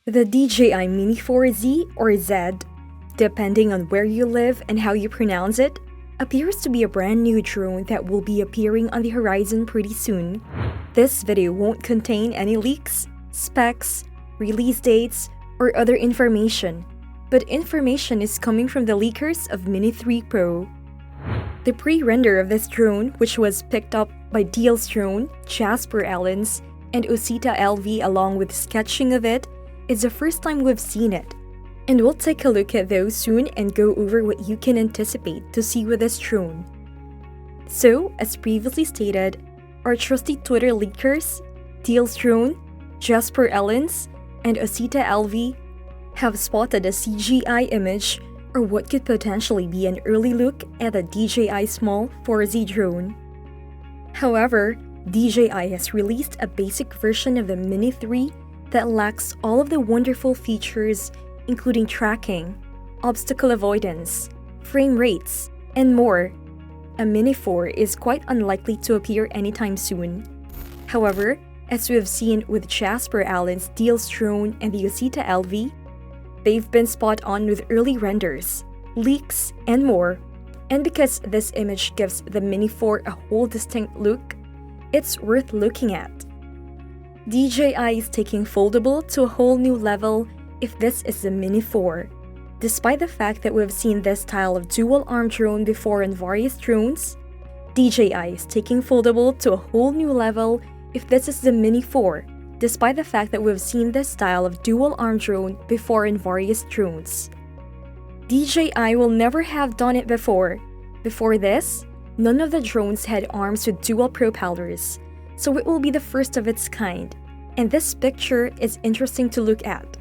The DJI Mini 4Z or Z, depending on where you live and how you pronounce it, appears to be a brand new drone that will be appearing on the horizon pretty soon. This video won't contain any leaks, specs, release dates, or other information, but information is coming from the leakers of Mini 3 Pro. The pre-render of this drone, which was picked up by Deal's Drone, Jasper Allens, and Osita LV along with sketching of it, is the first time we've seen it. And we'll take a look at those soon and go over what you can anticipate to see with this drone. So, as previously stated, our trusty Twitter leakers, Deal's Drone, Jasper Allens, and Osita LV have spotted a CGI image or what could potentially be an early look at the DJI Small 4Z drone. However, DJI has released a basic version of the Mini 3 that lacks all of the wonderful features including tracking, obstacle avoidance, frame rates, and more. A Mini 4 is quite unlikely to appear anytime soon. However, as we have seen with Jasper Allen's Deal's Drone and the Osita LV, they've been spot on with early renders, leaks, and more. And because this image gives the Mini 4 a whole distinct look, it's worth looking at. DJI is taking foldable to a whole new level if this is the Mini 4. Despite the fact that we've seen this style of dual-arm drone before in various drones, DJI is taking foldable to a whole new level if this is the Mini 4, despite the fact that we've seen this style of dual-arm drone before in various drones. DJI will never have done it before. Before this, none of the drones had arms with dual propellers, so it will be the first of its kind, and this picture is interesting to look at.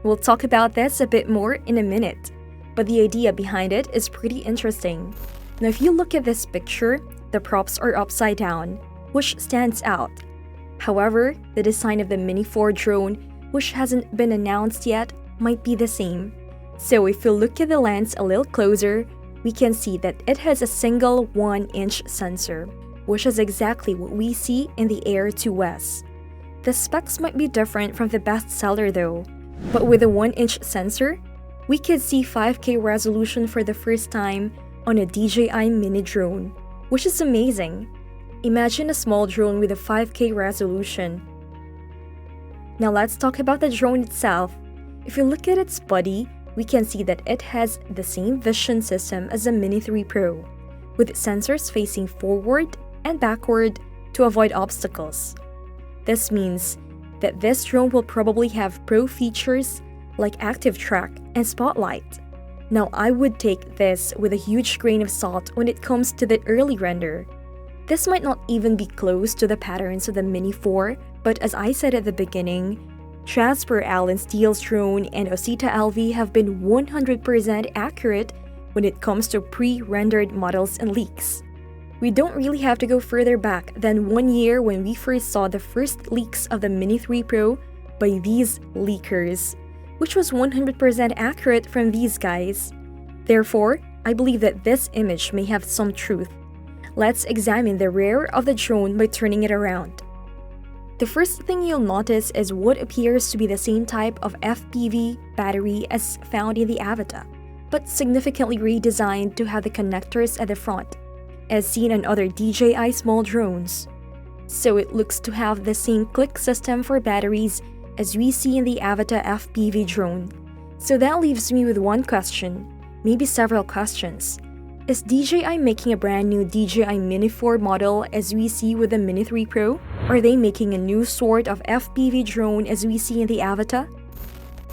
We'll talk about this a bit more in a minute, but the idea behind it is pretty interesting. Now if you look at this picture, the props are upside down, which stands out. However, the design of the Mini 4 drone, which hasn't been announced yet, might be the same. So if you look at the lens a little closer, we can see that it has a single 1-inch sensor, which is exactly what we see in the Air 2S. The specs might be different from the bestseller though, but with a 1-inch sensor, we could see 5K resolution for the first time on a DJI Mini drone, which is amazing. Imagine a small drone with a 5K resolution. Now let's talk about the drone itself. If you look at its body, we can see that it has the same vision system as the Mini 3 Pro, with sensors facing forward and backward to avoid obstacles. This means that this drone will probably have pro features like active track and spotlight. Now I would take this with a huge grain of salt when it comes to the early render. This might not even be close to the patterns of the Mini 4, but as I said at the beginning, Jasper Allen's Deal's Drone and Osita LV have been 100% accurate when it comes to pre-rendered models and leaks. We don't really have to go further back than 1 year when we first saw the first leaks of the Mini 3 Pro by these leakers, which was 100% accurate from these guys. Therefore, I believe that this image may have some truth. Let's examine the rear of the drone by turning it around. The first thing you'll notice is what appears to be the same type of FPV battery as found in the Avata, but significantly redesigned to have the connectors at the front, as seen on other DJI small drones. So it looks to have the same click system for batteries as we see in the Avata FPV drone. So that leaves me with one question, maybe several questions. Is DJI making a brand new DJI Mini 4 model as we see with the Mini 3 Pro? Are they making a new sort of FPV drone as we see in the Avata?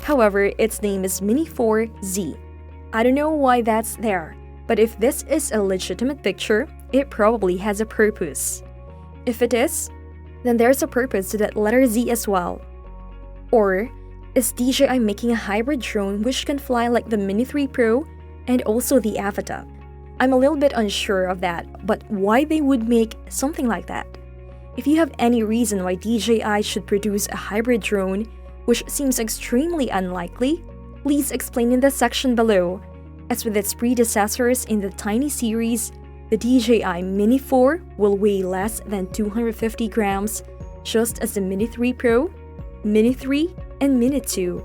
However, its name is Mini 4Z. I don't know why that's there, but if this is a legitimate picture, it probably has a purpose. If it is, then there's a purpose to that letter Z as well. Or, is DJI making a hybrid drone which can fly like the Mini 3 Pro and also the Avata? I'm a little bit unsure of that, but why they would make something like that? If you have any reason why DJI should produce a hybrid drone, which seems extremely unlikely, please explain in the section below. As with its predecessors in the tiny series, the DJI Mini 4 will weigh less than 250 grams, just as the Mini 3 Pro, Mini 3, and Mini 2.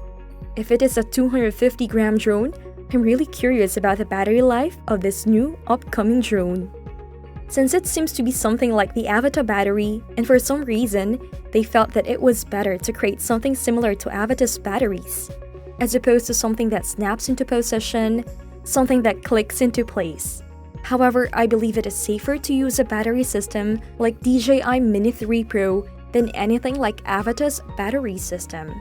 If it is a 250-gram drone, I'm really curious about the battery life of this new upcoming drone. Since it seems to be something like the Avatar battery, and for some reason, they felt that it was better to create something similar to Avatar's batteries, as opposed to something that snaps into position, something that clicks into place. However, I believe it is safer to use a battery system like DJI Mini 3 Pro than anything like Avatar's battery system,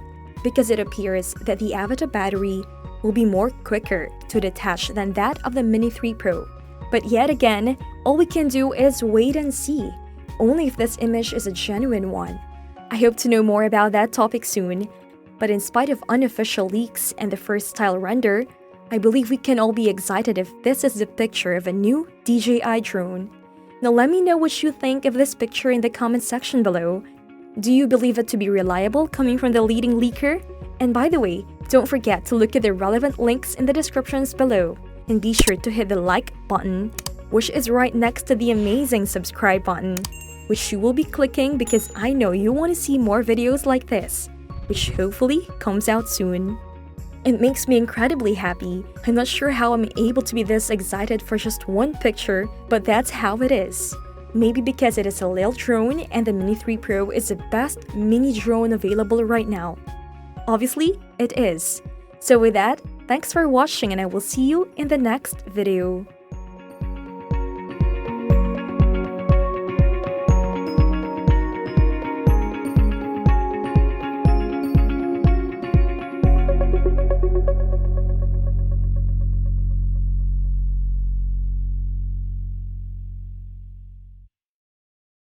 because it appears that the Avatar battery will be more quicker to detach than that of the Mini 3 Pro. But yet again, all we can do is wait and see, only if this image is a genuine one. I hope to know more about that topic soon, but in spite of unofficial leaks and the first style render, I believe we can all be excited if this is the picture of a new DJI drone. Now let me know what you think of this picture in the comment section below. Do you believe it to be reliable coming from the leading leaker? And by the way, don't forget to look at the relevant links in the descriptions below. And be sure to hit the like button, which is right next to the amazing subscribe button, which you will be clicking because I know you want to see more videos like this, which hopefully comes out soon. It makes me incredibly happy. I'm not sure how I'm able to be this excited for just one picture, but that's how it is. Maybe because it is a little drone and the Mini 3 Pro is the best mini drone available right now. Obviously, it is. So with that, thanks for watching and I will see you in the next video.